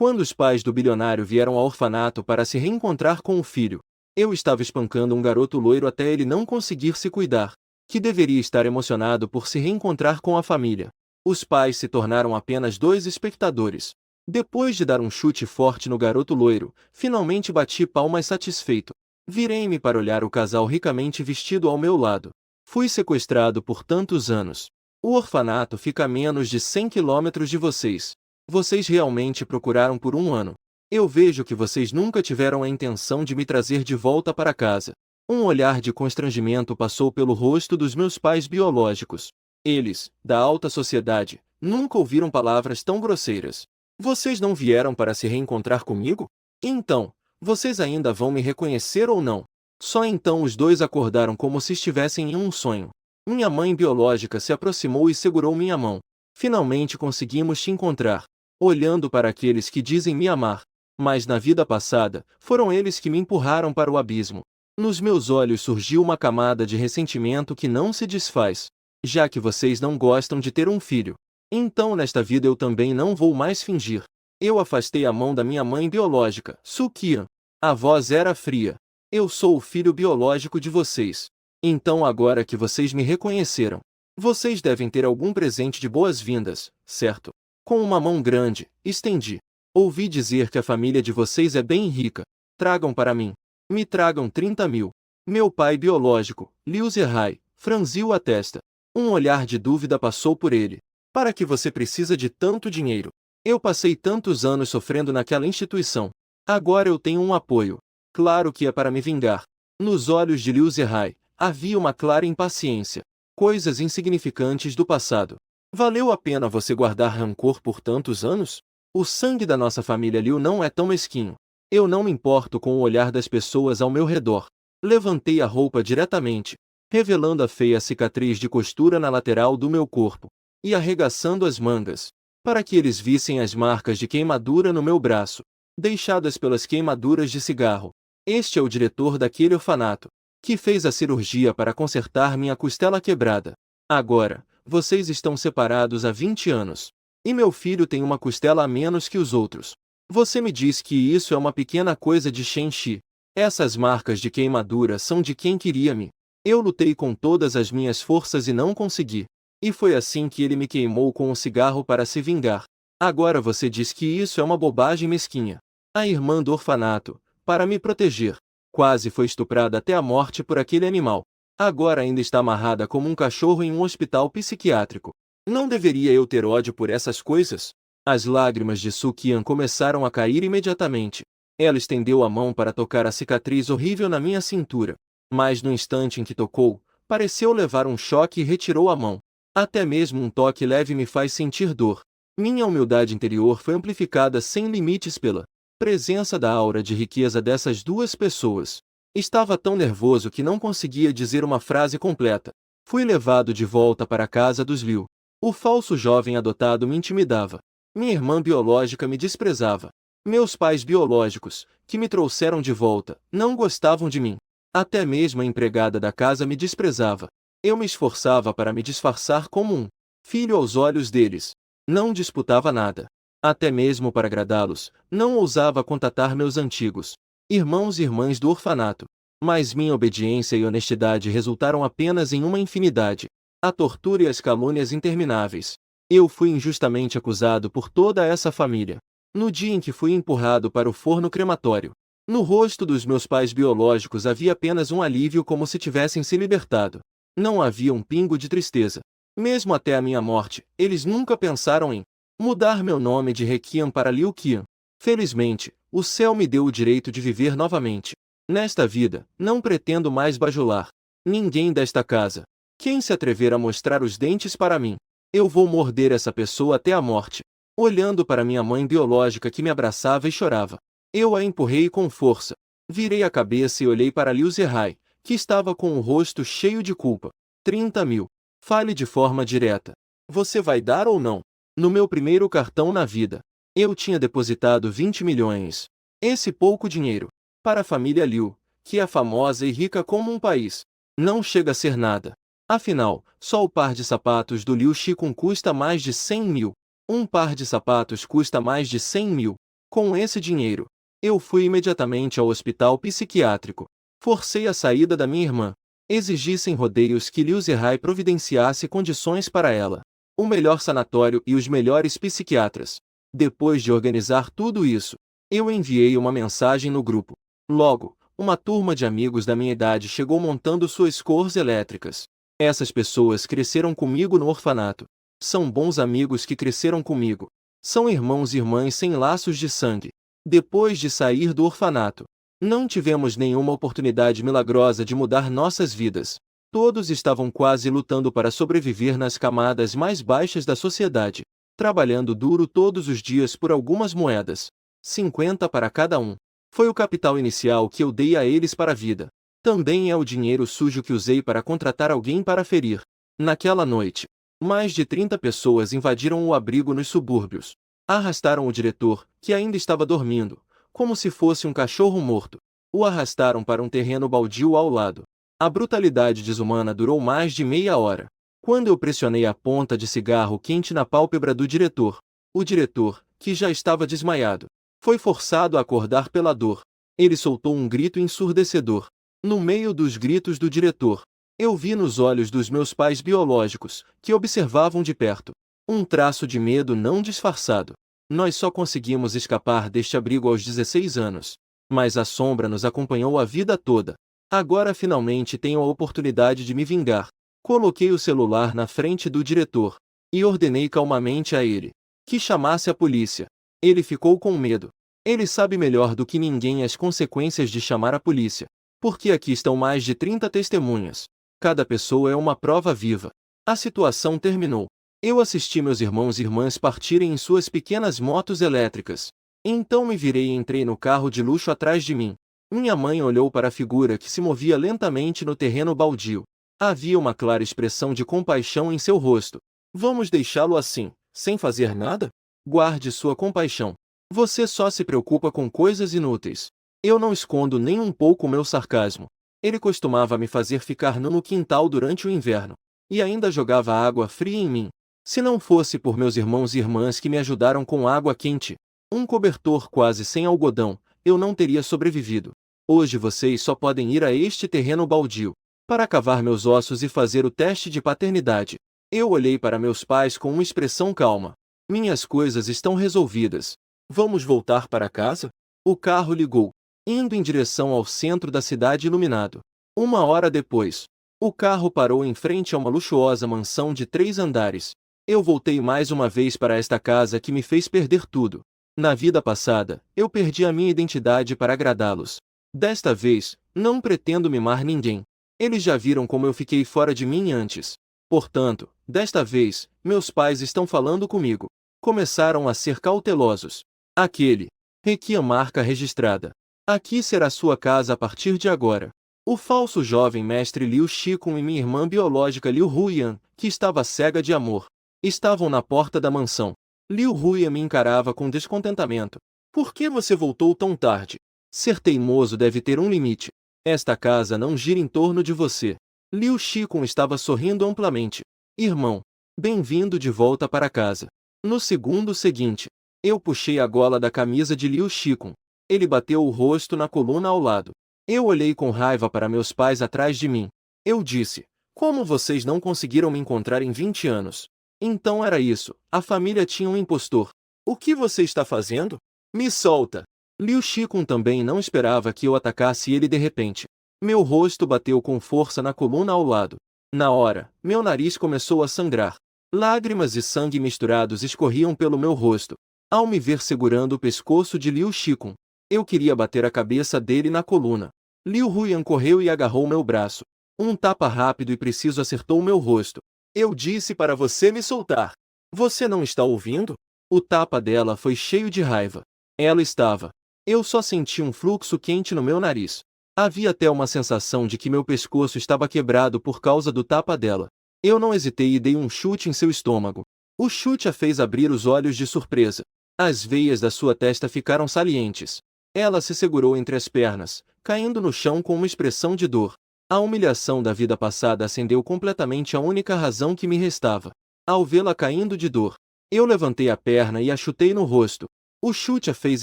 Quando os pais do bilionário vieram ao orfanato para se reencontrar com o filho, eu estava espancando um garoto loiro até ele não conseguir se cuidar, que deveria estar emocionado por se reencontrar com a família. Os pais se tornaram apenas dois espectadores. Depois de dar um chute forte no garoto loiro, finalmente bati palmas satisfeito. Virei-me para olhar o casal ricamente vestido ao meu lado. Fui sequestrado por tantos anos. O orfanato fica a menos de 100 quilômetros de vocês. Vocês realmente procuraram por um ano. Eu vejo que vocês nunca tiveram a intenção de me trazer de volta para casa. Um olhar de constrangimento passou pelo rosto dos meus pais biológicos. Eles, da alta sociedade, nunca ouviram palavras tão grosseiras. Vocês não vieram para se reencontrar comigo? Então, vocês ainda vão me reconhecer ou não? Só então os dois acordaram como se estivessem em um sonho. Minha mãe biológica se aproximou e segurou minha mão. Finalmente conseguimos te encontrar. Olhando para aqueles que dizem me amar, mas na vida passada, foram eles que me empurraram para o abismo. Nos meus olhos surgiu uma camada de ressentimento que não se desfaz. Já que vocês não gostam de ter um filho, então nesta vida eu também não vou mais fingir. Eu afastei a mão da minha mãe biológica, Sukian. A voz era fria. Eu sou o filho biológico de vocês. Então agora que vocês me reconheceram, vocês devem ter algum presente de boas-vindas, certo? Com uma mão grande, estendi. Ouvi dizer que a família de vocês é bem rica. Tragam para mim. Me tragam 30 mil. Meu pai biológico, Liu Zehai, franziu a testa. Um olhar de dúvida passou por ele. Para que você precisa de tanto dinheiro? Eu passei tantos anos sofrendo naquela instituição. Agora eu tenho um apoio. Claro que é para me vingar. Nos olhos de Liu Zehai, havia uma clara impaciência. Coisas insignificantes do passado. Valeu a pena você guardar rancor por tantos anos? O sangue da nossa família Liu não é tão mesquinho. Eu não me importo com o olhar das pessoas ao meu redor. Levantei a roupa diretamente, revelando a feia cicatriz de costura na lateral do meu corpo, e arregaçando as mangas, para que eles vissem as marcas de queimadura no meu braço, deixadas pelas queimaduras de cigarro. Este é o diretor daquele orfanato, que fez a cirurgia para consertar minha costela quebrada. Agora, vocês estão separados há 20 anos. E meu filho tem uma costela a menos que os outros. Você me diz que isso é uma pequena coisa de Shenxi. Essas marcas de queimadura são de quem queria me. Eu lutei com todas as minhas forças e não consegui. E foi assim que ele me queimou com um cigarro para se vingar. Agora você diz que isso é uma bobagem mesquinha. A irmã do orfanato, para me proteger, quase foi estuprada até a morte por aquele animal. Agora ainda está amarrada como um cachorro em um hospital psiquiátrico. Não deveria eu ter ódio por essas coisas? As lágrimas de Sukian começaram a cair imediatamente. Ela estendeu a mão para tocar a cicatriz horrível na minha cintura. Mas no instante em que tocou, pareceu levar um choque e retirou a mão. Até mesmo um toque leve me faz sentir dor. Minha humildade interior foi amplificada sem limites pela presença da aura de riqueza dessas duas pessoas. Estava tão nervoso que não conseguia dizer uma frase completa. Fui levado de volta para a casa dos Liu. O falso jovem adotado me intimidava. Minha irmã biológica me desprezava. Meus pais biológicos, que me trouxeram de volta, não gostavam de mim. Até mesmo a empregada da casa me desprezava. Eu me esforçava para me disfarçar como um filho aos olhos deles. Não disputava nada. Até mesmo para agradá-los, não ousava contatar meus antigos irmãos e irmãs do orfanato. Mas minha obediência e honestidade resultaram apenas em uma infinidade. A tortura e as calúnias intermináveis. Eu fui injustamente acusado por toda essa família. No dia em que fui empurrado para o forno crematório, no rosto dos meus pais biológicos havia apenas um alívio, como se tivessem se libertado. Não havia um pingo de tristeza. Mesmo até a minha morte, eles nunca pensaram em mudar meu nome de Requian para Liu Qian. Felizmente, o céu me deu o direito de viver novamente. Nesta vida, não pretendo mais bajular ninguém desta casa. Quem se atrever a mostrar os dentes para mim, eu vou morder essa pessoa até a morte. Olhando para minha mãe biológica que me abraçava e chorava, eu a empurrei com força. Virei a cabeça e olhei para Liu Zehai, que estava com o rosto cheio de culpa. 30 mil. Fale de forma direta. Você vai dar ou não? No meu primeiro cartão na vida, eu tinha depositado 20 milhões. Esse pouco dinheiro, para a família Liu, que é famosa e rica como um país, não chega a ser nada. Afinal, só o par de sapatos do Liu Shikun custa mais de 100 mil. Um par de sapatos custa mais de 100 mil. Com esse dinheiro, eu fui imediatamente ao hospital psiquiátrico. Forcei a saída da minha irmã. Exigi sem rodeios que Liu Zihai providenciasse condições para ela, o melhor sanatório e os melhores psiquiatras. Depois de organizar tudo isso, eu enviei uma mensagem no grupo. Logo, uma turma de amigos da minha idade chegou montando suas cores elétricas. Essas pessoas cresceram comigo no orfanato. São bons amigos que cresceram comigo. São irmãos e irmãs sem laços de sangue. Depois de sair do orfanato, não tivemos nenhuma oportunidade milagrosa de mudar nossas vidas. Todos estavam quase lutando para sobreviver nas camadas mais baixas da sociedade, trabalhando duro todos os dias por algumas moedas, 50 para cada um. Foi o capital inicial que eu dei a eles para a vida. Também é o dinheiro sujo que usei para contratar alguém para ferir. Naquela noite, mais de 30 pessoas invadiram o abrigo nos subúrbios. Arrastaram o diretor, que ainda estava dormindo, como se fosse um cachorro morto. O arrastaram para um terreno baldio ao lado. A brutalidade desumana durou mais de meia hora. Quando eu pressionei a ponta de cigarro quente na pálpebra do diretor, o diretor, que já estava desmaiado, foi forçado a acordar pela dor. Ele soltou um grito ensurdecedor. No meio dos gritos do diretor, eu vi nos olhos dos meus pais biológicos, que observavam de perto, um traço de medo não disfarçado. Nós só conseguimos escapar deste abrigo aos 16 anos. Mas a sombra nos acompanhou a vida toda. Agora finalmente tenho a oportunidade de me vingar. Coloquei o celular na frente do diretor e ordenei calmamente a ele que chamasse a polícia. Ele ficou com medo. Ele sabe melhor do que ninguém as consequências de chamar a polícia. Porque aqui estão mais de 30 testemunhas. Cada pessoa é uma prova viva. A situação terminou. Eu assisti meus irmãos e irmãs partirem em suas pequenas motos elétricas. Então me virei e entrei no carro de luxo atrás de mim. Minha mãe olhou para a figura que se movia lentamente no terreno baldio. Havia uma clara expressão de compaixão em seu rosto. Vamos deixá-lo assim, sem fazer nada? Guarde sua compaixão. Você só se preocupa com coisas inúteis. Eu não escondo nem um pouco o meu sarcasmo. Ele costumava me fazer ficar nu no quintal durante o inverno. E ainda jogava água fria em mim. Se não fosse por meus irmãos e irmãs que me ajudaram com água quente, um cobertor quase sem algodão, eu não teria sobrevivido. Hoje vocês só podem ir a este terreno baldio para cavar meus ossos e fazer o teste de paternidade. Eu olhei para meus pais com uma expressão calma. Minhas coisas estão resolvidas. Vamos voltar para casa? O carro ligou, indo em direção ao centro da cidade iluminado. Uma hora depois, o carro parou em frente a uma luxuosa mansão de 3 andares. Eu voltei mais uma vez para esta casa que me fez perder tudo. Na vida passada, eu perdi a minha identidade para agradá-los. Desta vez, não pretendo mimar ninguém. Eles já viram como eu fiquei fora de mim antes. Portanto, desta vez, meus pais estão falando comigo. Começaram a ser cautelosos. Aquele. Aqui a marca registrada. Aqui será sua casa a partir de agora. O falso jovem mestre Liu Shikun e minha irmã biológica Liu Huyan, que estava cega de amor, estavam na porta da mansão. Liu Huyan me encarava com descontentamento. Por que você voltou tão tarde? Ser teimoso deve ter um limite. Esta casa não gira em torno de você. Liu Shikun estava sorrindo amplamente. Irmão, bem-vindo de volta para casa. No segundo seguinte, eu puxei a gola da camisa de Liu Shikun. Ele bateu o rosto na coluna ao lado. Eu olhei com raiva para meus pais atrás de mim. Eu disse, como vocês não conseguiram me encontrar em 20 anos? Então era isso, a família tinha um impostor. O que você está fazendo? Me solta! Liu Shikun também não esperava que eu atacasse ele de repente. Meu rosto bateu com força na coluna ao lado. Na hora, meu nariz começou a sangrar. Lágrimas e sangue misturados escorriam pelo meu rosto. Ao me ver segurando o pescoço de Liu Shikun, eu queria bater a cabeça dele na coluna. Liu Huyan correu e agarrou meu braço. Um tapa rápido e preciso acertou meu rosto. Eu disse para você me soltar. Você não está ouvindo? O tapa dela foi cheio de raiva. Ela estava. Eu só senti um fluxo quente no meu nariz. Havia até uma sensação de que meu pescoço estava quebrado por causa do tapa dela. Eu não hesitei e dei um chute em seu estômago. O chute a fez abrir os olhos de surpresa. As veias da sua testa ficaram salientes. Ela se segurou entre as pernas, caindo no chão com uma expressão de dor. A humilhação da vida passada acendeu completamente a única razão que me restava. Ao vê-la caindo de dor, eu levantei a perna e a chutei no rosto. O chute a fez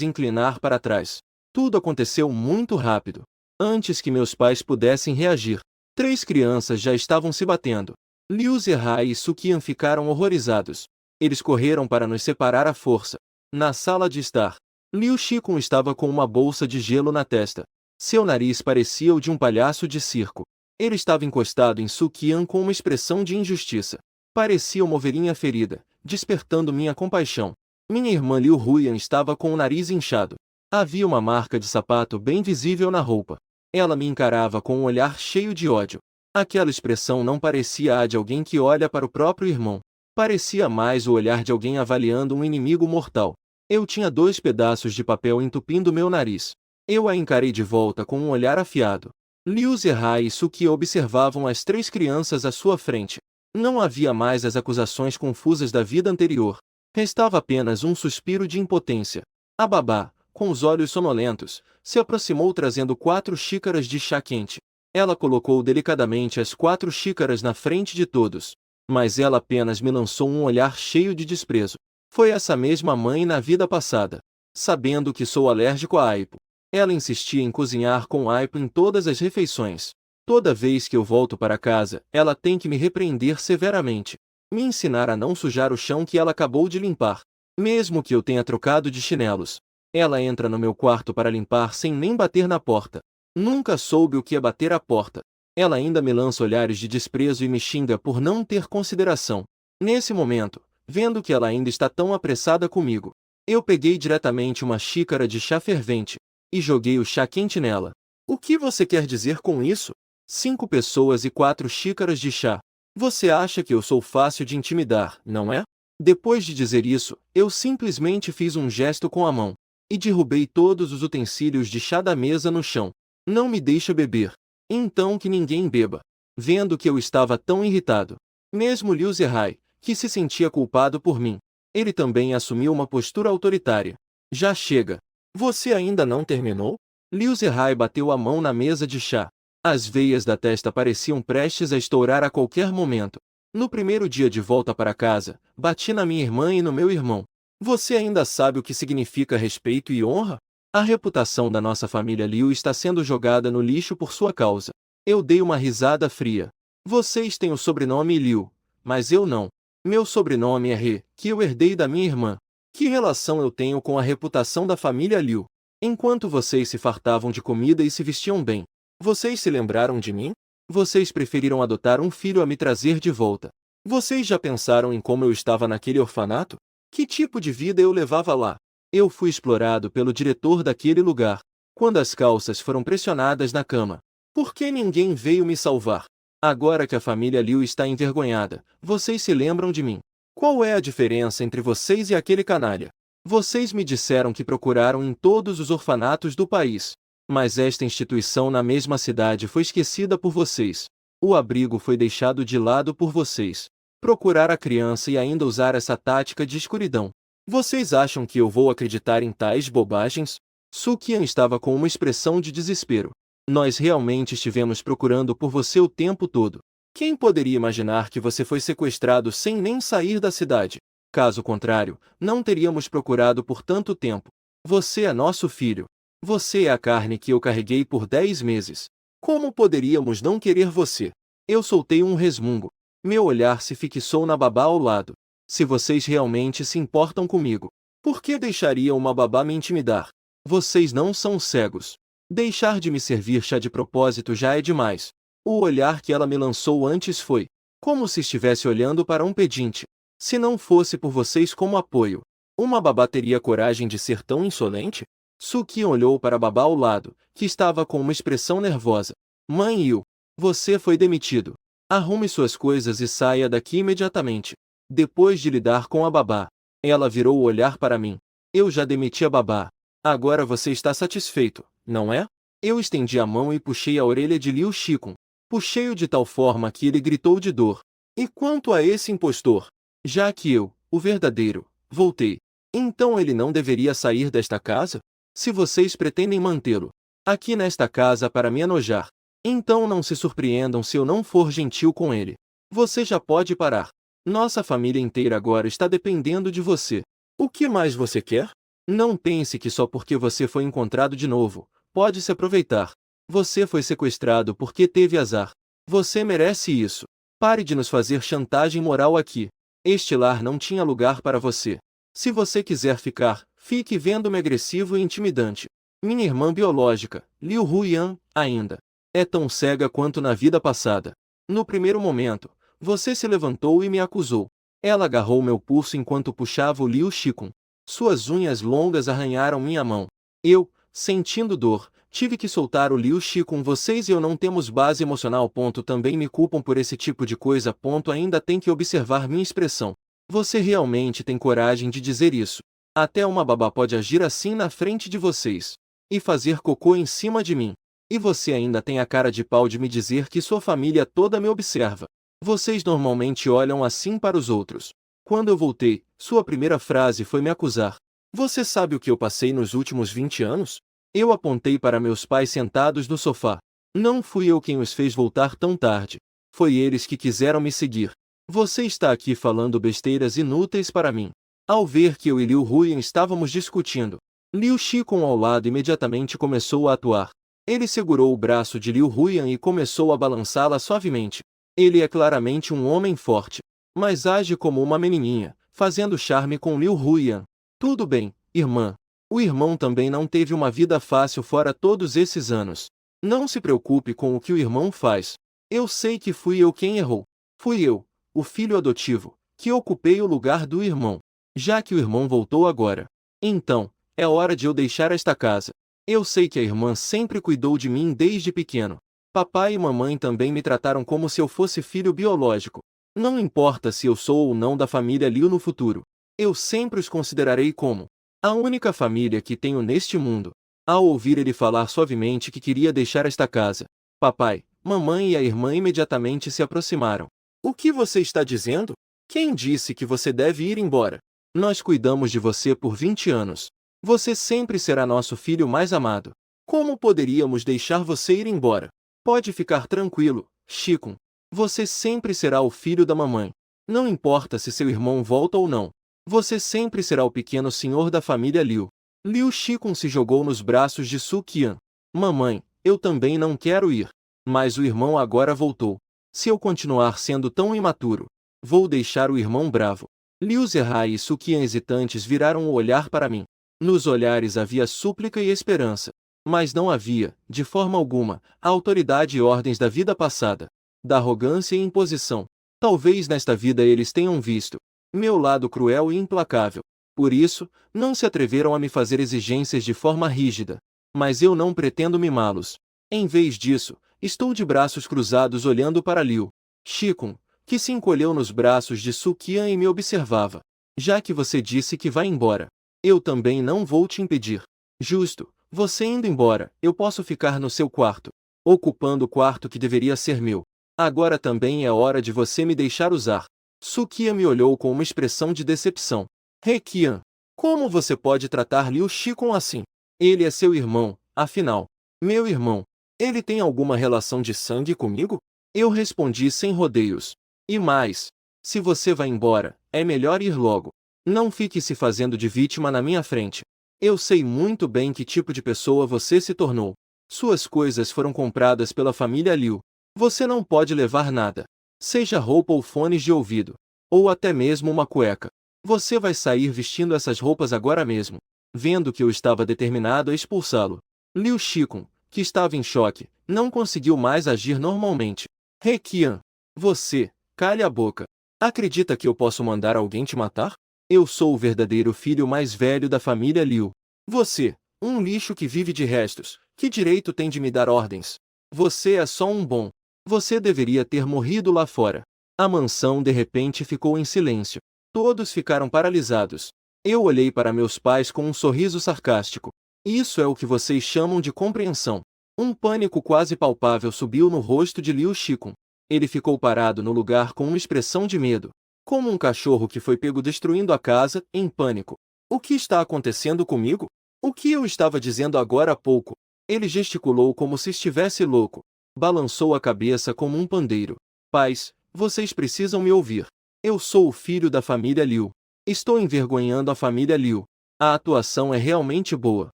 inclinar para trás. Tudo aconteceu muito rápido. Antes que meus pais pudessem reagir, 3 crianças já estavam se batendo. Liu Zihai e Suqian ficaram horrorizados. Eles correram para nos separar à força. Na sala de estar, Liu Shikun estava com uma bolsa de gelo na testa. Seu nariz parecia o de um palhaço de circo. Ele estava encostado em Suqian com uma expressão de injustiça. Parecia uma ovelhinha ferida, despertando minha compaixão. Minha irmã Liu Huiyan estava com o nariz inchado. Havia uma marca de sapato bem visível na roupa. Ela me encarava com um olhar cheio de ódio. Aquela expressão não parecia a de alguém que olha para o próprio irmão. Parecia mais o olhar de alguém avaliando um inimigo mortal. Eu tinha 2 pedaços de papel entupindo meu nariz. Eu a encarei de volta com um olhar afiado. Liu Zihai e Suqian observavam as 3 crianças à sua frente. Não havia mais as acusações confusas da vida anterior. Restava apenas um suspiro de impotência. A babá, com os olhos sonolentos, se aproximou trazendo 4 xícaras de chá quente. Ela colocou delicadamente as 4 xícaras na frente de todos. Mas ela apenas me lançou um olhar cheio de desprezo. Foi essa mesma mãe na vida passada. Sabendo que sou alérgico a aipo, ela insistia em cozinhar com aipo em todas as refeições. Toda vez que eu volto para casa, ela tem que me repreender severamente. Me ensinar a não sujar o chão que ela acabou de limpar. Mesmo que eu tenha trocado de chinelos. Ela entra no meu quarto para limpar sem nem bater na porta. Nunca soube o que é bater à porta. Ela ainda me lança olhares de desprezo e me xinga por não ter consideração. Nesse momento, vendo que ela ainda está tão apressada comigo, eu peguei diretamente uma xícara de chá fervente e joguei o chá quente nela. O que você quer dizer com isso? 5 pessoas e 4 xícaras de chá. Você acha que eu sou fácil de intimidar, não é? Depois de dizer isso, eu simplesmente fiz um gesto com a mão e derrubei todos os utensílios de chá da mesa no chão. Não me deixa beber. Então que ninguém beba. Vendo que eu estava tão irritado, mesmo Liu Zihai, que se sentia culpado por mim, ele também assumiu uma postura autoritária. Já chega. Você ainda não terminou? Liu Zihai bateu a mão na mesa de chá. As veias da testa pareciam prestes a estourar a qualquer momento. No primeiro dia de volta para casa, bati na minha irmã e no meu irmão. Você ainda sabe o que significa respeito e honra? A reputação da nossa família Liu está sendo jogada no lixo por sua causa. Eu dei uma risada fria. Vocês têm o sobrenome Liu, mas eu não. Meu sobrenome é He, que eu herdei da minha irmã. Que relação eu tenho com a reputação da família Liu? Enquanto vocês se fartavam de comida e se vestiam bem, vocês se lembraram de mim? Vocês preferiram adotar um filho a me trazer de volta. Vocês já pensaram em como eu estava naquele orfanato? Que tipo de vida eu levava lá? Eu fui explorado pelo diretor daquele lugar. Quando as calças foram pressionadas na cama, por que ninguém veio me salvar? Agora que a família Liu está envergonhada, vocês se lembram de mim. Qual é a diferença entre vocês e aquele canalha? Vocês me disseram que procuraram em todos os orfanatos do país. Mas esta instituição na mesma cidade foi esquecida por vocês. O abrigo foi deixado de lado por vocês. Procurar a criança e ainda usar essa tática de escuridão. Vocês acham que eu vou acreditar em tais bobagens? Suqian estava com uma expressão de desespero. Nós realmente estivemos procurando por você o tempo todo. Quem poderia imaginar que você foi sequestrado sem nem sair da cidade? Caso contrário, não teríamos procurado por tanto tempo. Você é nosso filho. Você é a carne que eu carreguei por 10 meses. Como poderíamos não querer você? Eu soltei um resmungo. Meu olhar se fixou na babá ao lado. Se vocês realmente se importam comigo, por que deixariam uma babá me intimidar? Vocês não são cegos. Deixar de me servir chá de propósito já é demais. O olhar que ela me lançou antes foi como se estivesse olhando para um pedinte. Se não fosse por vocês como apoio, uma babá teria coragem de ser tão insolente? Suqian olhou para a babá ao lado, que estava com uma expressão nervosa. Mãe Yu, você foi demitido. Arrume suas coisas e saia daqui imediatamente. Depois de lidar com a babá, ela virou o olhar para mim. Eu já demiti a babá. Agora você está satisfeito, não é? Eu estendi a mão e puxei a orelha de Liu Shikun. Puxei-o de tal forma que ele gritou de dor. E quanto a esse impostor? Já que eu, o verdadeiro, voltei, então ele não deveria sair desta casa? Se vocês pretendem mantê-lo aqui nesta casa para me enojar, então não se surpreendam se eu não for gentil com ele. Você já pode parar. Nossa família inteira agora está dependendo de você. O que mais você quer? Não pense que só porque você foi encontrado de novo, pode se aproveitar. Você foi sequestrado porque teve azar. Você merece isso. Pare de nos fazer chantagem moral aqui. Este lar não tinha lugar para você. Se você quiser ficar, fique vendo-me agressivo e intimidante. Minha irmã biológica, Liu Huiyan, ainda é tão cega quanto na vida passada. No primeiro momento, você se levantou e me acusou. Ela agarrou meu pulso enquanto puxava o Liu Shikun. Suas unhas longas arranharam minha mão. Eu, sentindo dor, tive que soltar o Liu Shikun. Vocês e eu não temos base emocional. Também me culpam por esse tipo de coisa. Ainda tem que observar minha expressão. Você realmente tem coragem de dizer isso? Até uma babá pode agir assim na frente de vocês. E fazer cocô em cima de mim. E você ainda tem a cara de pau de me dizer que sua família toda me observa. Vocês normalmente olham assim para os outros. Quando eu voltei, sua primeira frase foi me acusar. Você sabe o que eu passei nos últimos 20 anos? Eu apontei para meus pais sentados no sofá. Não fui eu quem os fez voltar tão tarde. Foi eles que quiseram me seguir. Você está aqui falando besteiras inúteis para mim. Ao ver que eu e Liu Huiyan estávamos discutindo, Liu Shikun ao lado imediatamente começou a atuar. Ele segurou o braço de Liu Huiyan e começou a balançá-la suavemente. Ele é claramente um homem forte, mas age como uma menininha, fazendo charme com Liu Huiyan. Tudo bem, irmã. O irmão também não teve uma vida fácil fora todos esses anos. Não se preocupe com o que o irmão faz. Eu sei que fui eu quem errou. Fui eu, o filho adotivo, que ocupei o lugar do irmão. Já que o irmão voltou agora, então, é hora de eu deixar esta casa. Eu sei que a irmã sempre cuidou de mim desde pequeno. Papai e mamãe também me trataram como se eu fosse filho biológico. Não importa se eu sou ou não da família Liu no futuro. Eu sempre os considerarei como a única família que tenho neste mundo. Ao ouvir ele falar suavemente que queria deixar esta casa, papai, mamãe e a irmã imediatamente se aproximaram. O que você está dizendo? Quem disse que você deve ir embora? Nós cuidamos de você por 20 anos. Você sempre será nosso filho mais amado. Como poderíamos deixar você ir embora? Pode ficar tranquilo, Shikun. Você sempre será o filho da mamãe. Não importa se seu irmão volta ou não. Você sempre será o pequeno senhor da família Liu. Liu Shikun se jogou nos braços de Su Qian. Mamãe, eu também não quero ir. Mas o irmão agora voltou. Se eu continuar sendo tão imaturo, vou deixar o irmão bravo. Liu Zehai e Su Qian hesitantes viraram o olhar para mim. Nos olhares havia súplica e esperança. Mas não havia, de forma alguma, a autoridade e ordens da vida passada, da arrogância e imposição. Talvez nesta vida eles tenham visto meu lado cruel e implacável. Por isso, não se atreveram a me fazer exigências de forma rígida. Mas eu não pretendo mimá-los. Em vez disso, estou de braços cruzados olhando para Liu Shikun, que se encolheu nos braços de Su Qian e me observava. Já que você disse que vai embora, eu também não vou te impedir. Justo, você indo embora, eu posso ficar no seu quarto, ocupando o quarto que deveria ser meu. Agora também é hora de você me deixar usar. Su Qian me olhou com uma expressão de decepção. He Qian, como você pode tratar Liu Shikun assim? Ele é seu irmão, afinal. Meu irmão. Ele tem alguma relação de sangue comigo? Eu respondi sem rodeios. E mais, se você vai embora, é melhor ir logo. Não fique se fazendo de vítima na minha frente. Eu sei muito bem que tipo de pessoa você se tornou. Suas coisas foram compradas pela família Liu. Você não pode levar nada. Seja roupa ou fones de ouvido. Ou até mesmo uma cueca. Você vai sair vestindo essas roupas agora mesmo. Vendo que eu estava determinado a expulsá-lo, Liu Shikun, que estava em choque, não conseguiu mais agir normalmente. He Qian, você, cale a boca. Acredita que eu posso mandar alguém te matar? Eu sou o verdadeiro filho mais velho da família Liu. Você, um lixo que vive de restos, que direito tem de me dar ordens? Você é só um bom. Você deveria ter morrido lá fora. A mansão de repente ficou em silêncio. Todos ficaram paralisados. Eu olhei para meus pais com um sorriso sarcástico. Isso é o que vocês chamam de compreensão. Um pânico quase palpável subiu no rosto de Liu Shikun. Ele ficou parado no lugar com uma expressão de medo. Como um cachorro que foi pego destruindo a casa, em pânico. O que está acontecendo comigo? O que eu estava dizendo agora há pouco? Ele gesticulou como se estivesse louco. Balançou a cabeça como um pandeiro. Pais, vocês precisam me ouvir. Eu sou o filho da família Liu. Estou envergonhando a família Liu. A atuação é realmente boa.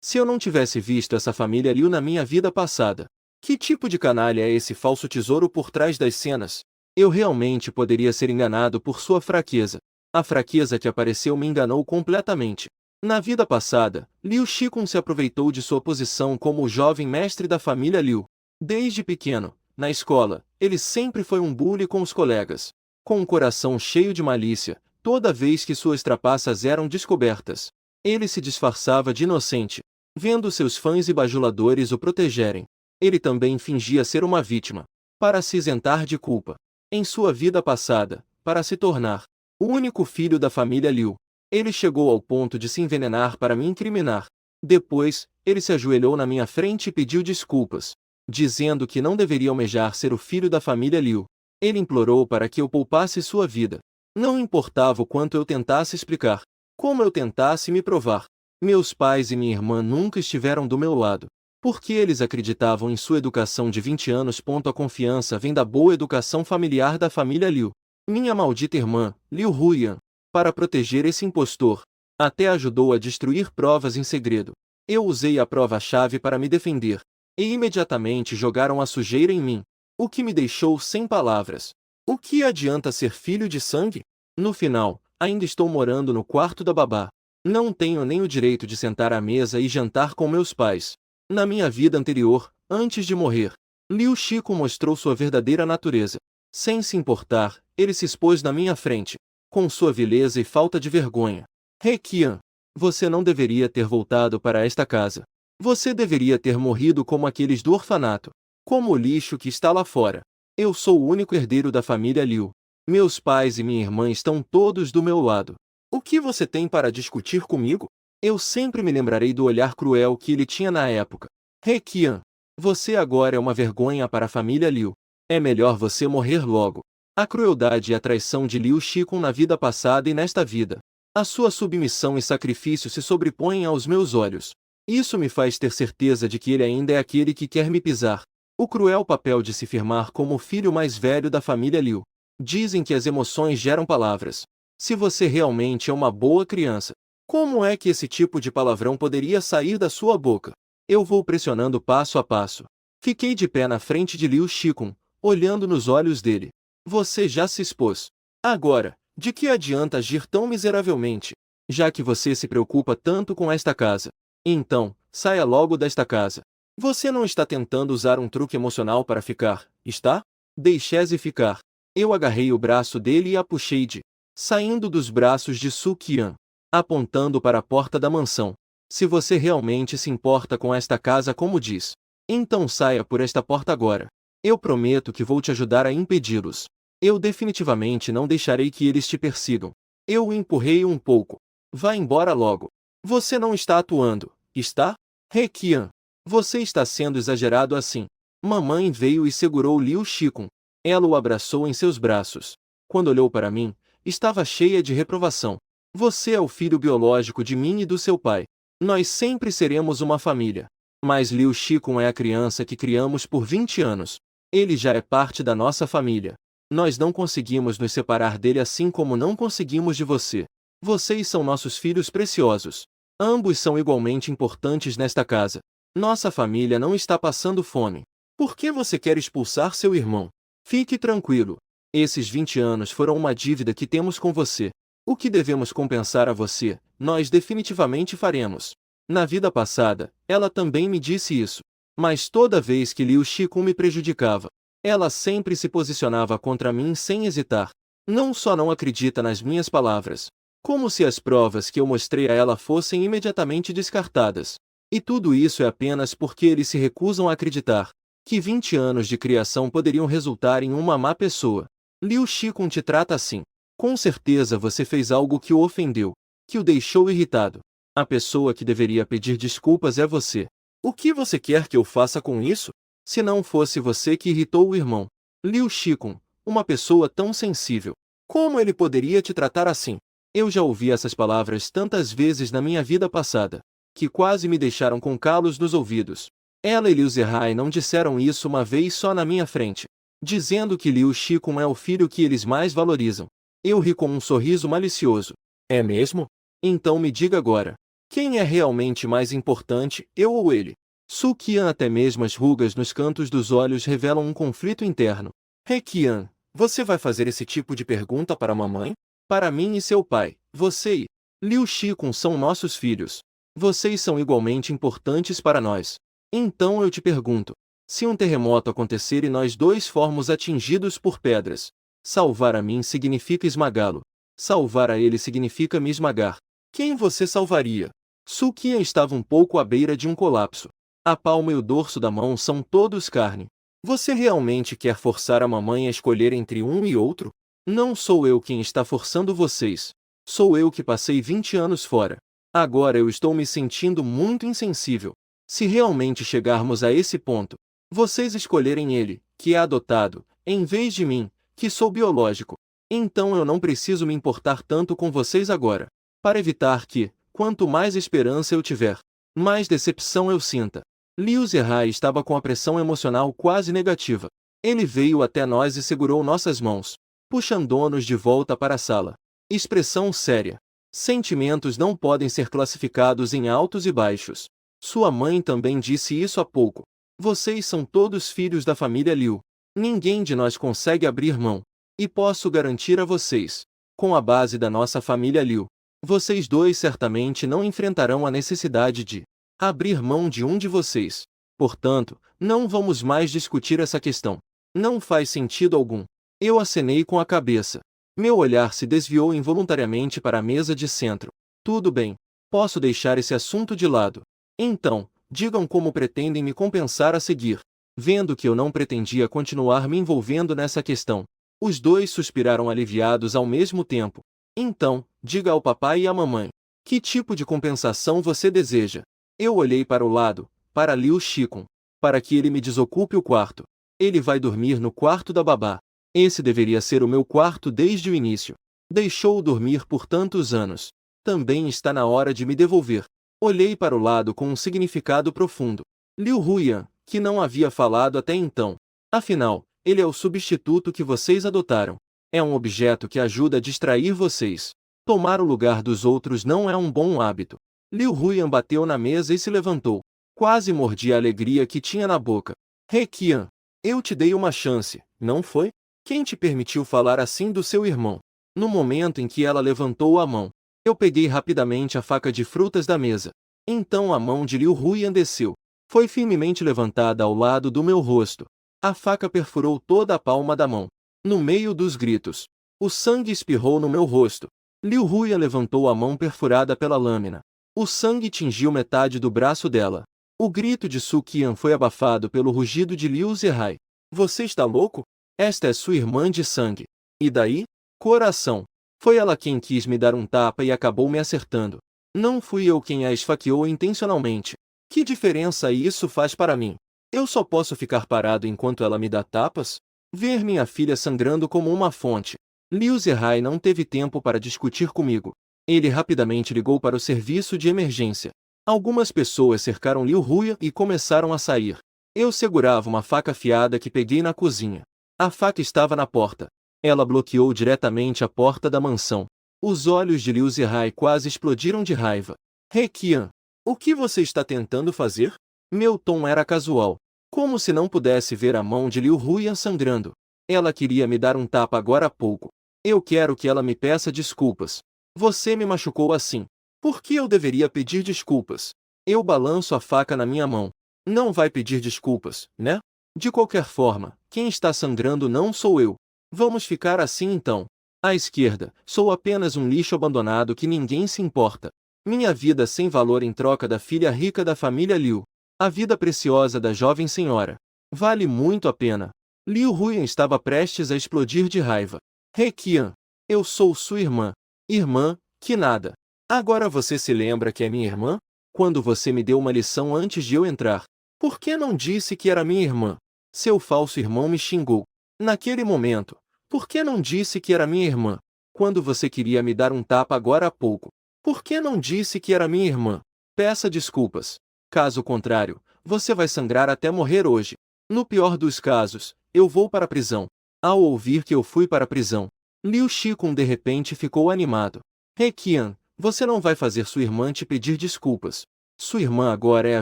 Se eu não tivesse visto essa família Liu na minha vida passada, que tipo de canalha é esse falso tesouro por trás das cenas? Eu realmente poderia ser enganado por sua fraqueza. A fraqueza que apareceu me enganou completamente. Na vida passada, Liu Shikun se aproveitou de sua posição como o jovem mestre da família Liu. Desde pequeno, na escola, ele sempre foi um bully com os colegas. Com um coração cheio de malícia, toda vez que suas trapaças eram descobertas, ele se disfarçava de inocente, vendo seus fãs e bajuladores o protegerem. Ele também fingia ser uma vítima, para se isentar de culpa. Em sua vida passada, para se tornar o único filho da família Liu, ele chegou ao ponto de se envenenar para me incriminar. Depois, ele se ajoelhou na minha frente e pediu desculpas, dizendo que não deveria almejar ser o filho da família Liu. Ele implorou para que eu poupasse sua vida. Não importava o quanto eu tentasse explicar, como eu tentasse me provar. Meus pais e minha irmã nunca estiveram do meu lado, porque eles acreditavam em sua educação de 20 anos. A confiança vem da boa educação familiar da família Liu. Minha maldita irmã, Liu Huyan, para proteger esse impostor, até ajudou a destruir provas em segredo. Eu usei a prova-chave para me defender, e imediatamente jogaram a sujeira em mim, o que me deixou sem palavras. O que adianta ser filho de sangue? No final, ainda estou morando no quarto da babá. Não tenho nem o direito de sentar à mesa e jantar com meus pais. Na minha vida anterior, antes de morrer, Liu Shikun mostrou sua verdadeira natureza. Sem se importar, ele se expôs na minha frente, com sua vileza e falta de vergonha. He Qian, você não deveria ter voltado para esta casa. Você deveria ter morrido como aqueles do orfanato, como o lixo que está lá fora. Eu sou o único herdeiro da família Liu. Meus pais e minha irmã estão todos do meu lado. O que você tem para discutir comigo? Eu sempre me lembrarei do olhar cruel que ele tinha na época. He Qian, você agora é uma vergonha para a família Liu. É melhor você morrer logo. A crueldade e a traição de Liu Shikun na vida passada e nesta vida. A sua submissão e sacrifício se sobrepõem aos meus olhos. Isso me faz ter certeza de que ele ainda é aquele que quer me pisar. O cruel papel de se firmar como o filho mais velho da família Liu. Dizem que as emoções geram palavras. Se você realmente é uma boa criança, como é que esse tipo de palavrão poderia sair da sua boca? Eu vou pressionando passo a passo. Fiquei de pé na frente de Liu Shikun, olhando nos olhos dele. Você já se expôs. Agora, de que adianta agir tão miseravelmente, já que você se preocupa tanto com esta casa? Então, saia logo desta casa. Você não está tentando usar um truque emocional para ficar, está? Deixe-se ficar. Eu agarrei o braço dele e a puxei saindo dos braços de Su Qian, apontando para a porta da mansão. Se você realmente se importa com esta casa como diz, então saia por esta porta agora. Eu prometo que vou te ajudar a impedi-los. Eu definitivamente não deixarei que eles te persigam. Eu o empurrei um pouco. Vá embora logo. Você não está atuando, está? He Qian, você está sendo exagerado assim. Mamãe veio e segurou Liu Shikun. Ela o abraçou em seus braços. Quando olhou para mim, estava cheia de reprovação. Você é o filho biológico de mim e do seu pai. Nós sempre seremos uma família. Mas Liu Shikun é a criança que criamos por 20 anos. Ele já é parte da nossa família. Nós não conseguimos nos separar dele assim como não conseguimos de você. Vocês são nossos filhos preciosos. Ambos são igualmente importantes nesta casa. Nossa família não está passando fome. Por que você quer expulsar seu irmão? Fique tranquilo. Esses 20 anos foram uma dívida que temos com você. O que devemos compensar a você, nós definitivamente faremos. Na vida passada, ela também me disse isso. Mas toda vez que Liu Shikun me prejudicava, ela sempre se posicionava contra mim sem hesitar. Não só não acredita nas minhas palavras, como se as provas que eu mostrei a ela fossem imediatamente descartadas. E tudo isso é apenas porque eles se recusam a acreditar que 20 anos de criação poderiam resultar em uma má pessoa. Liu Shikun te trata assim. Com certeza você fez algo que o ofendeu, que o deixou irritado. A pessoa que deveria pedir desculpas é você. O que você quer que eu faça com isso? Se não fosse você que irritou o irmão. Liu Shikun, uma pessoa tão sensível. Como ele poderia te tratar assim? Eu já ouvi essas palavras tantas vezes na minha vida passada, que quase me deixaram com calos nos ouvidos. Ela e Liu Zehai não disseram isso uma vez só na minha frente, dizendo que Liu Shikun é o filho que eles mais valorizam. Eu ri com um sorriso malicioso. É mesmo? Então me diga agora, Quem é realmente mais importante, eu ou ele? Su-Qian, até mesmo as rugas nos cantos dos olhos revelam um conflito interno. He-Qian, você vai fazer esse tipo de pergunta para a mamãe? Para mim e seu pai, você e Liu Shikun são nossos filhos. Vocês são igualmente importantes para nós. Então eu te pergunto, se um terremoto acontecer e nós dois formos atingidos por pedras, salvar a mim significa esmagá-lo. Salvar a ele significa me esmagar. Quem você salvaria? Su-Qian estava um pouco à beira de um colapso. A palma e o dorso da mão são todos carne. Você realmente quer forçar a mamãe a escolher entre um e outro? Não sou eu quem está forçando vocês. Sou eu que passei 20 anos fora. Agora eu estou me sentindo muito insensível. Se realmente chegarmos a esse ponto, vocês escolherem ele, que é adotado, em vez de mim, que sou biológico, então eu não preciso me importar tanto com vocês agora. Para evitar que, quanto mais esperança eu tiver, mais decepção eu sinta. Liu Zihai estava com a pressão emocional quase negativa. Ele veio até nós e segurou nossas mãos, puxando-nos de volta para a sala. Expressão séria. Sentimentos não podem ser classificados em altos e baixos. Sua mãe também disse isso há pouco. Vocês são todos filhos da família Liu. Ninguém de nós consegue abrir mão. E posso garantir a vocês, com a base da nossa família Liu, vocês dois certamente não enfrentarão a necessidade de abrir mão de um de vocês. Portanto, não vamos mais discutir essa questão. Não faz sentido algum. Eu acenei com a cabeça. Meu olhar se desviou involuntariamente para a mesa de centro. Tudo bem. Posso deixar esse assunto de lado. Então, digam como pretendem me compensar a seguir. Vendo que eu não pretendia continuar me envolvendo nessa questão, os dois suspiraram aliviados ao mesmo tempo. Então, diga ao papai e à mamãe. Que tipo de compensação você deseja? Eu olhei para o lado, para Liu Shikun, para que ele me desocupe o quarto. Ele vai dormir no quarto da babá. Esse deveria ser o meu quarto desde o início. Deixou-o dormir por tantos anos. Também está na hora de me devolver. Olhei para o lado com um significado profundo. Liu Huyan, que não havia falado até então. Afinal, ele é o substituto que vocês adotaram. É um objeto que ajuda a distrair vocês. Tomar o lugar dos outros não é um bom hábito. Liu Huyan bateu na mesa e se levantou. Quase mordi a alegria que tinha na boca. He-Qian, eu te dei uma chance, não foi? Quem te permitiu falar assim do seu irmão? No momento em que ela levantou a mão, eu peguei rapidamente a faca de frutas da mesa. Então a mão de Liu Huyan desceu. Foi firmemente levantada ao lado do meu rosto. A faca perfurou toda a palma da mão. No meio dos gritos, o sangue espirrou no meu rosto. Liu Huyan levantou a mão perfurada pela lâmina. O sangue tingiu metade do braço dela. O grito de Su-Qian foi abafado pelo rugido de Liu Zihai. Você está louco? Esta é sua irmã de sangue. E daí? Coração. Foi ela quem quis me dar um tapa e acabou me acertando. Não fui eu quem a esfaqueou intencionalmente. Que diferença isso faz para mim? Eu só posso ficar parado enquanto ela me dá tapas? Ver minha filha sangrando como uma fonte. Liu Zihai não teve tempo para discutir comigo. Ele rapidamente ligou para o serviço de emergência. Algumas pessoas cercaram Liu Huyan e começaram a sair. Eu segurava uma faca afiada que peguei na cozinha. A faca estava na porta. Ela bloqueou diretamente a porta da mansão. Os olhos de Liu Zihai quase explodiram de raiva. He-Qian, o que você está tentando fazer? Meu tom era casual. Como se não pudesse ver a mão de Liu Huyan sangrando. Ela queria me dar um tapa agora há pouco. Eu quero que ela me peça desculpas. Você me machucou assim. Por que eu deveria pedir desculpas? Eu balanço a faca na minha mão. Não vai pedir desculpas, né? De qualquer forma, quem está sangrando não sou eu. Vamos ficar assim então. À esquerda, sou apenas um lixo abandonado que ninguém se importa. Minha vida sem valor em troca da filha rica da família Liu. A vida preciosa da jovem senhora. Vale muito a pena. Liu Huyan estava prestes a explodir de raiva. He-Qian, eu sou sua irmã. Irmã, que nada. Agora você se lembra que é minha irmã? Quando você me deu uma lição antes de eu entrar, por que não disse que era minha irmã? Seu falso irmão me xingou. Naquele momento, por que não disse que era minha irmã? Quando você queria me dar um tapa agora há pouco, por que não disse que era minha irmã? Peça desculpas. Caso contrário, você vai sangrar até morrer hoje. No pior dos casos, eu vou para a prisão. Ao ouvir que eu fui para a prisão, Liu Shikun de repente ficou animado. He-Qian, Você não vai fazer sua irmã te pedir desculpas. Sua irmã agora é a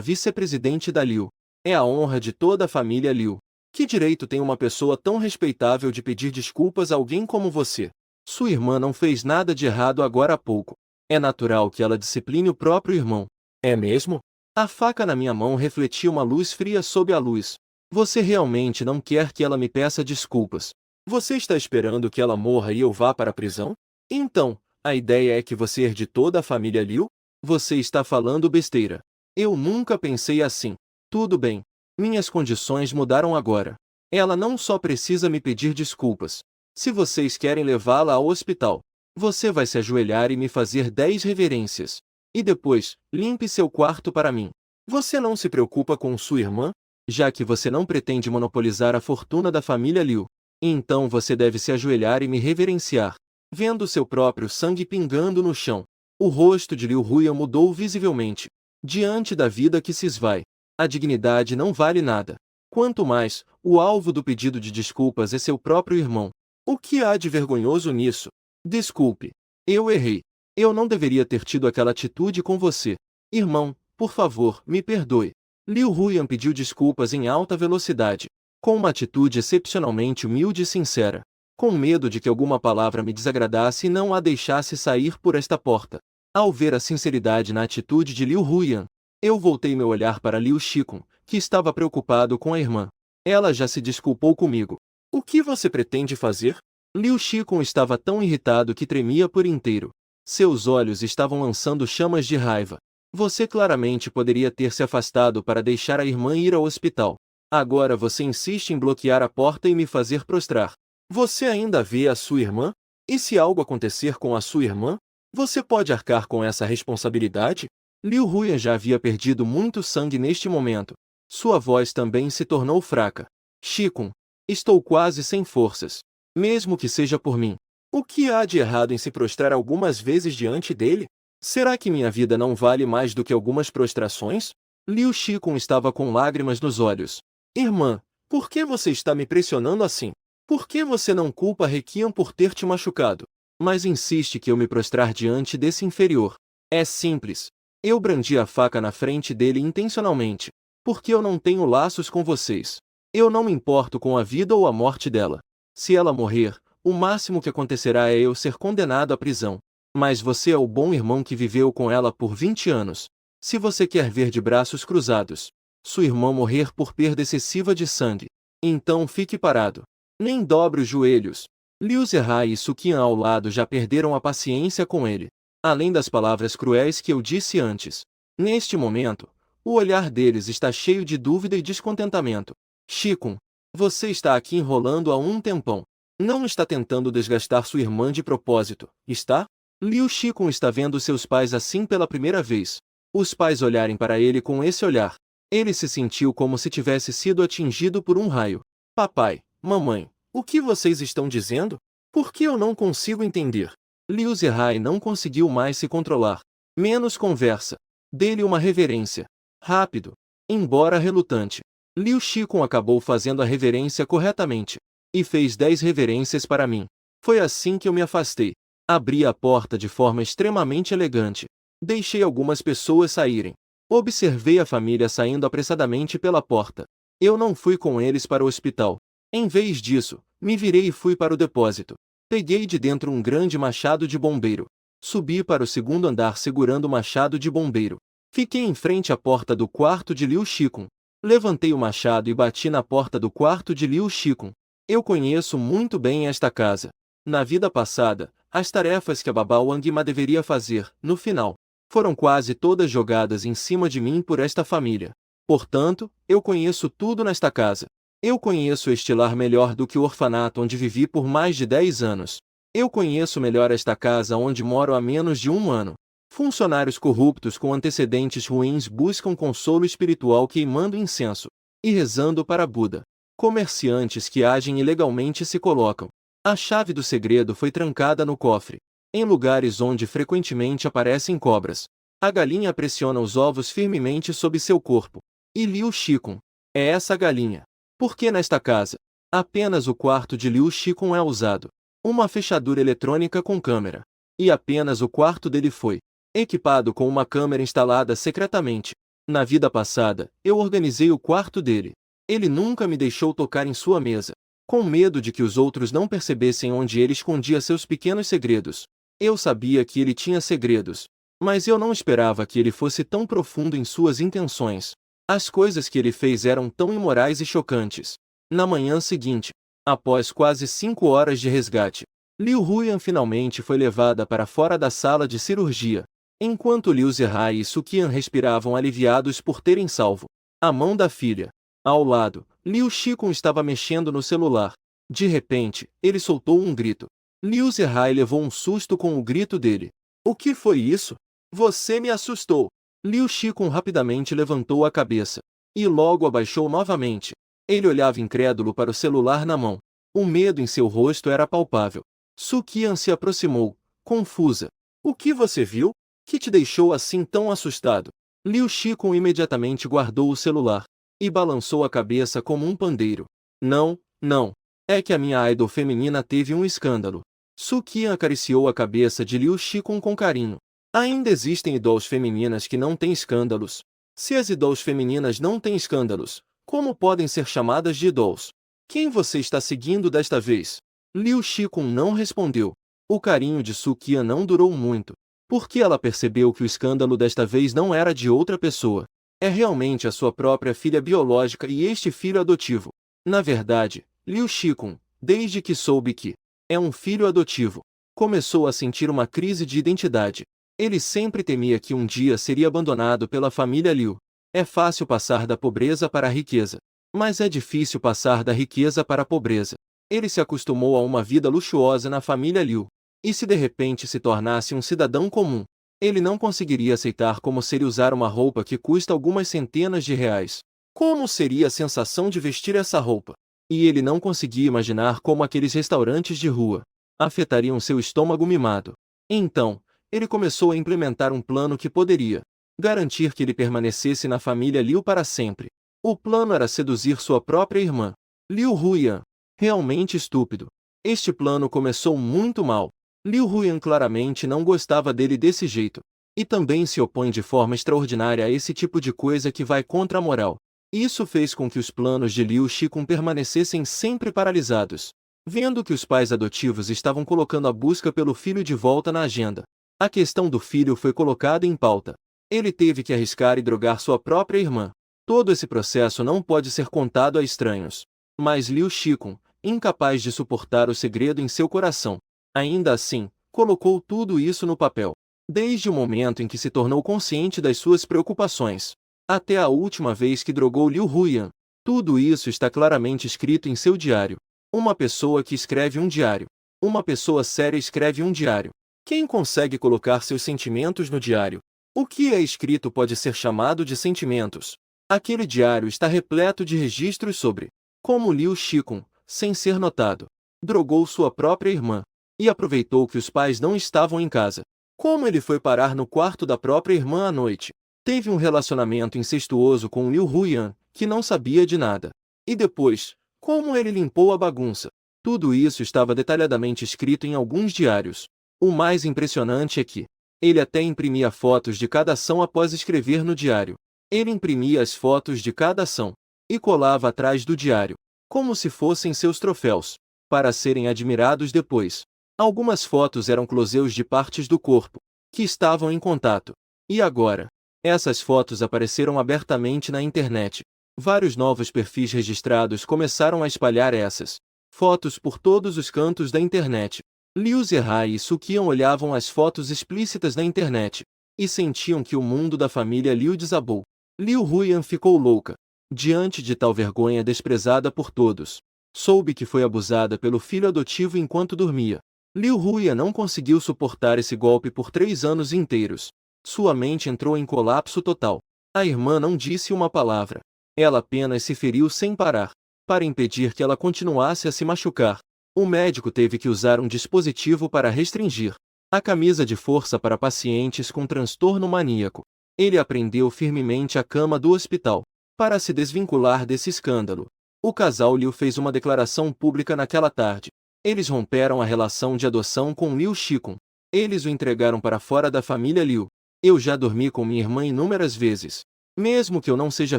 vice-presidente da Liu. É a honra de toda a família Liu. Que direito tem uma pessoa tão respeitável de pedir desculpas a alguém como você? Sua irmã não fez nada de errado agora há pouco. É natural que ela discipline o próprio irmão. É mesmo? A faca na minha mão refletia uma luz fria sob a luz. Você realmente não quer que ela me peça desculpas? Você está esperando que ela morra e eu vá para a prisão? Então, a ideia é que você herde toda a família Liu? Você está falando besteira. Eu nunca pensei assim. Tudo bem. Minhas condições mudaram agora. Ela não só precisa me pedir desculpas. Se vocês querem levá-la ao hospital, você vai se ajoelhar e me fazer 10 reverências. E depois, limpe seu quarto para mim. Você não se preocupa com sua irmã? Já que você não pretende monopolizar a fortuna da família Liu, então você deve se ajoelhar e me reverenciar. Vendo seu próprio sangue pingando no chão, o rosto de Liu Huyan mudou visivelmente. Diante da vida que se esvai, a dignidade não vale nada. Quanto mais, o alvo do pedido de desculpas é seu próprio irmão. O que há de vergonhoso nisso? Desculpe. Eu errei. Eu não deveria ter tido aquela atitude com você. Irmão, por favor, me perdoe. Liu Huyan pediu desculpas em alta velocidade, com uma atitude excepcionalmente humilde e sincera, com medo de que alguma palavra me desagradasse e não a deixasse sair por esta porta. Ao ver a sinceridade na atitude de Liu Huyan, eu voltei meu olhar para Liu Shikun, que estava preocupado com a irmã. Ela já se desculpou comigo. O que você pretende fazer? Liu Shikun estava tão irritado que tremia por inteiro. Seus olhos estavam lançando chamas de raiva. Você claramente poderia ter se afastado para deixar a irmã ir ao hospital. Agora você insiste em bloquear a porta e me fazer prostrar. Você ainda vê a sua irmã? E se algo acontecer com a sua irmã? Você pode arcar com essa responsabilidade? Liu Huyan já havia perdido muito sangue neste momento. Sua voz também se tornou fraca. Shikun, estou quase sem forças. Mesmo que seja por mim. O que há de errado em se prostrar algumas vezes diante dele? Será que minha vida não vale mais do que algumas prostrações? Liu Shikun estava com lágrimas nos olhos. Irmã, por que você está me pressionando assim? Por que você não culpa Requian por ter te machucado, mas insiste que eu me prostrar diante desse inferior? É simples. Eu brandi a faca na frente dele intencionalmente, porque eu não tenho laços com vocês. Eu não me importo com a vida ou a morte dela. Se ela morrer, o máximo que acontecerá é eu ser condenado à prisão. Mas você é o bom irmão que viveu com ela por 20 anos. Se você quer ver de braços cruzados sua irmã morrer por perda excessiva de sangue, então fique parado. Nem dobre os joelhos. Liu Zehai e Suqian ao lado já perderam a paciência com ele. Além das palavras cruéis que eu disse antes. Neste momento, o olhar deles está cheio de dúvida e descontentamento. Shikun, você está aqui enrolando há um tempão. Não está tentando desgastar sua irmã de propósito, está? Liu Shikun está vendo seus pais assim pela primeira vez. Os pais olharem para ele com esse olhar. Ele se sentiu como se tivesse sido atingido por um raio. Papai, mamãe, o que vocês estão dizendo? Por que eu não consigo entender? Liu Zehai não conseguiu mais se controlar. Menos conversa. Dê-lhe uma reverência. Rápido. Embora relutante. Liu Shikun acabou fazendo a reverência corretamente. E fez 10 reverências para mim. Foi assim que eu me afastei. Abri a porta de forma extremamente elegante. Deixei algumas pessoas saírem. Observei a família saindo apressadamente pela porta. Eu não fui com eles para o hospital. Em vez disso, me virei e fui para o depósito. Peguei de dentro um grande machado de bombeiro. Subi para o segundo andar segurando o machado de bombeiro. Fiquei em frente à porta do quarto de Liu Shikun. Levantei o machado e bati na porta do quarto de Liu Shikun. Eu conheço muito bem esta casa. Na vida passada, as tarefas que a babá Wangma deveria fazer, no final, foram quase todas jogadas em cima de mim por esta família. Portanto, eu conheço tudo nesta casa. Eu conheço este lar melhor do que o orfanato onde vivi por mais de 10 anos. Eu conheço melhor esta casa onde moro há menos de um ano. Funcionários corruptos com antecedentes ruins buscam consolo espiritual queimando incenso e rezando para Buda. Comerciantes que agem ilegalmente se colocam. A chave do segredo foi trancada no cofre. Em lugares onde frequentemente aparecem cobras, a galinha pressiona os ovos firmemente sob seu corpo. E Liu Shikun é essa galinha. Porque nesta casa, apenas o quarto de Liu Shikun é usado. Uma fechadura eletrônica com câmera. E apenas o quarto dele foi equipado com uma câmera instalada secretamente. Na vida passada, eu organizei o quarto dele. Ele nunca me deixou tocar em sua mesa, com medo de que os outros não percebessem onde ele escondia seus pequenos segredos. Eu sabia que ele tinha segredos, mas eu não esperava que ele fosse tão profundo em suas intenções. As coisas que ele fez eram tão imorais e chocantes. Na manhã seguinte, após quase 5 horas de resgate, Liu Huyan finalmente foi levada para fora da sala de cirurgia, enquanto Liu Zihai e Suqian respiravam aliviados por terem salvo a mão da filha. Ao lado, Liu Shikun estava mexendo no celular. De repente, ele soltou um grito. Liu Zihai levou um susto com o grito dele. O que foi isso? Você me assustou. Liu Shikun rapidamente levantou a cabeça e logo abaixou novamente. Ele olhava incrédulo para o celular na mão. O medo em seu rosto era palpável. Suqian se aproximou, confusa. O que você viu? Que te deixou assim tão assustado? Liu Shikun imediatamente guardou o celular e balançou a cabeça como um pandeiro. Não, não. É que a minha idol feminina teve um escândalo. Suqian acariciou a cabeça de Liu Shikun com carinho. Ainda existem idols femininas que não têm escândalos. Se as idols femininas não têm escândalos, como podem ser chamadas de idols? Quem você está seguindo desta vez? Liu Shikun não respondeu. O carinho de Suqian não durou muito, porque ela percebeu que o escândalo desta vez não era de outra pessoa. É realmente a sua própria filha biológica e este filho adotivo. Na verdade, Liu Shikun, desde que soube que é um filho adotivo, começou a sentir uma crise de identidade. Ele sempre temia que um dia seria abandonado pela família Liu. É fácil passar da pobreza para a riqueza, mas é difícil passar da riqueza para a pobreza. Ele se acostumou a uma vida luxuosa na família Liu, e se de repente se tornasse um cidadão comum, ele não conseguiria aceitar como seria usar uma roupa que custa algumas centenas de reais. Como seria a sensação de vestir essa roupa? E ele não conseguia imaginar como aqueles restaurantes de rua afetariam seu estômago mimado. Então, ele começou a implementar um plano que poderia garantir que ele permanecesse na família Liu para sempre. O plano era seduzir sua própria irmã, Liu Huyan. Realmente estúpido. Este plano começou muito mal. Liu Huyan claramente não gostava dele desse jeito, e também se opõe de forma extraordinária a esse tipo de coisa que vai contra a moral. Isso fez com que os planos de Liu Shikun permanecessem sempre paralisados. Vendo que os pais adotivos estavam colocando a busca pelo filho de volta na agenda, a questão do filho foi colocada em pauta. Ele teve que arriscar e drogar sua própria irmã. Todo esse processo não pode ser contado a estranhos. Mas Liu Shikun, incapaz de suportar o segredo em seu coração, ainda assim, colocou tudo isso no papel. Desde o momento em que se tornou consciente das suas preocupações, até a última vez que drogou Liu Huyan, tudo isso está claramente escrito em seu diário. Uma pessoa que escreve um diário. Uma pessoa séria escreve um diário. Quem consegue colocar seus sentimentos no diário? O que é escrito pode ser chamado de sentimentos. Aquele diário está repleto de registros sobre como Liu Shikun, sem ser notado, drogou sua própria irmã e aproveitou que os pais não estavam em casa. Como ele foi parar no quarto da própria irmã à noite. Teve um relacionamento incestuoso com Liu Huyan, que não sabia de nada. E depois, como ele limpou a bagunça. Tudo isso estava detalhadamente escrito em alguns diários. O mais impressionante é que ele até imprimia fotos de cada ação após escrever no diário. Ele imprimia as fotos de cada ação e colava atrás do diário, como se fossem seus troféus, para serem admirados depois. Algumas fotos eram closeus de partes do corpo que estavam em contato. E agora? Essas fotos apareceram abertamente na internet. Vários novos perfis registrados começaram a espalhar essas fotos por todos os cantos da internet. Liu Zihai e Suqian olhavam as fotos explícitas na internet e sentiam que o mundo da família Liu desabou. Liu Huyan ficou louca diante de tal vergonha desprezada por todos. Soube que foi abusada pelo filho adotivo enquanto dormia. Liu Huyan não conseguiu suportar esse golpe por 3 anos inteiros. Sua mente entrou em colapso total. A irmã não disse uma palavra. Ela apenas se feriu sem parar. Para impedir que ela continuasse a se machucar, o médico teve que usar um dispositivo para restringir a camisa de força para pacientes com transtorno maníaco. Ele prendeu firmemente a cama do hospital para se desvincular desse escândalo. O casal Liu fez uma declaração pública naquela tarde. Eles romperam a relação de adoção com Liu Shikun. Eles o entregaram para fora da família Liu. Eu já dormi com minha irmã inúmeras vezes. Mesmo que eu não seja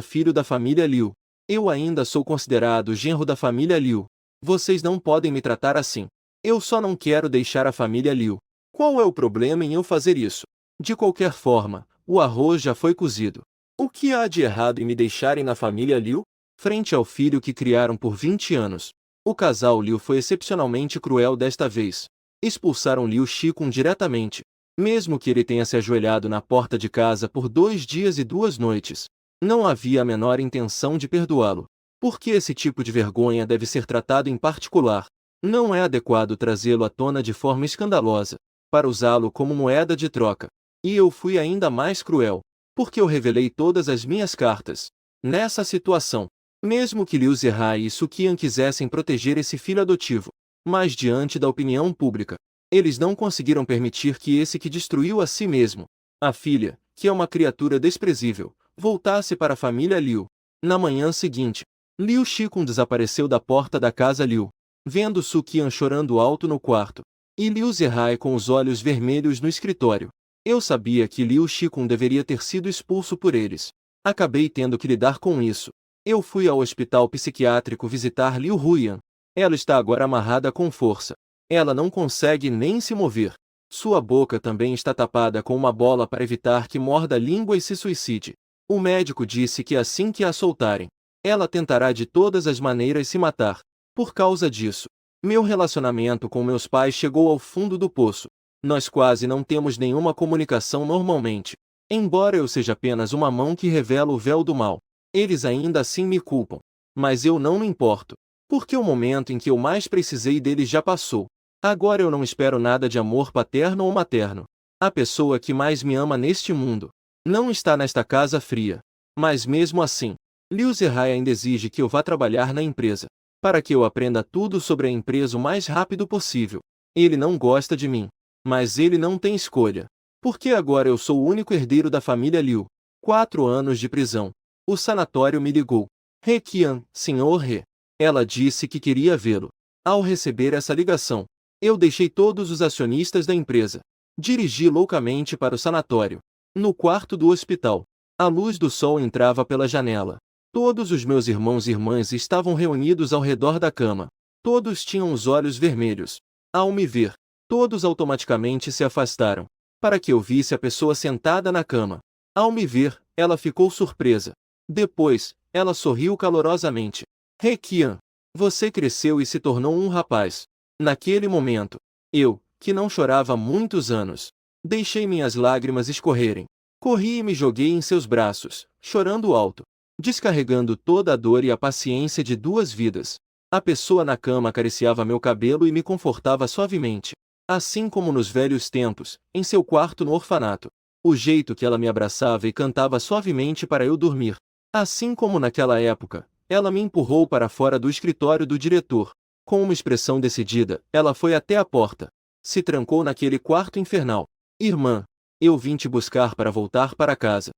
filho da família Liu, eu ainda sou considerado genro da família Liu. Vocês não podem me tratar assim. Eu só não quero deixar a família Liu. Qual é o problema em eu fazer isso? De qualquer forma, o arroz já foi cozido. O que há de errado em me deixarem na família Liu? Frente ao filho que criaram por 20 anos, o casal Liu foi excepcionalmente cruel desta vez. Expulsaram Liu Xikun diretamente, mesmo que ele tenha se ajoelhado na porta de casa por 2 dias e 2 noites. Não havia a menor intenção de perdoá-lo. Porque esse tipo de vergonha deve ser tratado em particular. Não é adequado trazê-lo à tona de forma escandalosa, para usá-lo como moeda de troca. E eu fui ainda mais cruel, porque eu revelei todas as minhas cartas. Nessa situação, mesmo que Liu Zihai e Su Qian quisessem proteger esse filho adotivo, mas diante da opinião pública, eles não conseguiram permitir que esse que destruiu a si mesmo, a filha, que é uma criatura desprezível, voltasse para a família Liu. Na manhã seguinte, Liu Xikun desapareceu da porta da casa Liu, vendo Su Qian chorando alto no quarto, e Liu Zihai com os olhos vermelhos no escritório. Eu sabia que Liu Xikun deveria ter sido expulso por eles. Acabei tendo que lidar com isso. Eu fui ao hospital psiquiátrico visitar Liu Huyan. Ela está agora amarrada com força. Ela não consegue nem se mover. Sua boca também está tapada com uma bola para evitar que morda a língua e se suicide. O médico disse que assim que a soltarem, ela tentará de todas as maneiras se matar. Por causa disso, meu relacionamento com meus pais chegou ao fundo do poço. Nós quase não temos nenhuma comunicação normalmente. Embora eu seja apenas uma mão que revela o véu do mal, eles ainda assim me culpam. Mas eu não me importo, porque o momento em que eu mais precisei deles já passou. Agora eu não espero nada de amor paterno ou materno. A pessoa que mais me ama neste mundo não está nesta casa fria. Mas mesmo assim, Liu Zihai ainda exige que eu vá trabalhar na empresa, para que eu aprenda tudo sobre a empresa o mais rápido possível. Ele não gosta de mim, mas ele não tem escolha. Porque agora eu sou o único herdeiro da família Liu. 4 anos de prisão. O sanatório me ligou. He Qian, Sr. He. Ela disse que queria vê-lo. Ao receber essa ligação, eu deixei todos os acionistas da empresa. Dirigi loucamente para o sanatório. No quarto do hospital, a luz do sol entrava pela janela. Todos os meus irmãos e irmãs estavam reunidos ao redor da cama. Todos tinham os olhos vermelhos. Ao me ver, todos automaticamente se afastaram, para que eu visse a pessoa sentada na cama. Ao me ver, ela ficou surpresa. Depois, ela sorriu calorosamente. He Qian, você cresceu e se tornou um rapaz. Naquele momento, eu, que não chorava há muitos anos, deixei minhas lágrimas escorrerem. Corri e me joguei em seus braços, chorando alto, descarregando toda a dor e a paciência de 2 vidas. A pessoa na cama acariciava meu cabelo e me confortava suavemente, assim como nos velhos tempos, em seu quarto no orfanato. O jeito que ela me abraçava e cantava suavemente para eu dormir. Assim como naquela época, ela me empurrou para fora do escritório do diretor. Com uma expressão decidida, ela foi até a porta. Se trancou naquele quarto infernal. Irmã, eu vim te buscar para voltar para casa.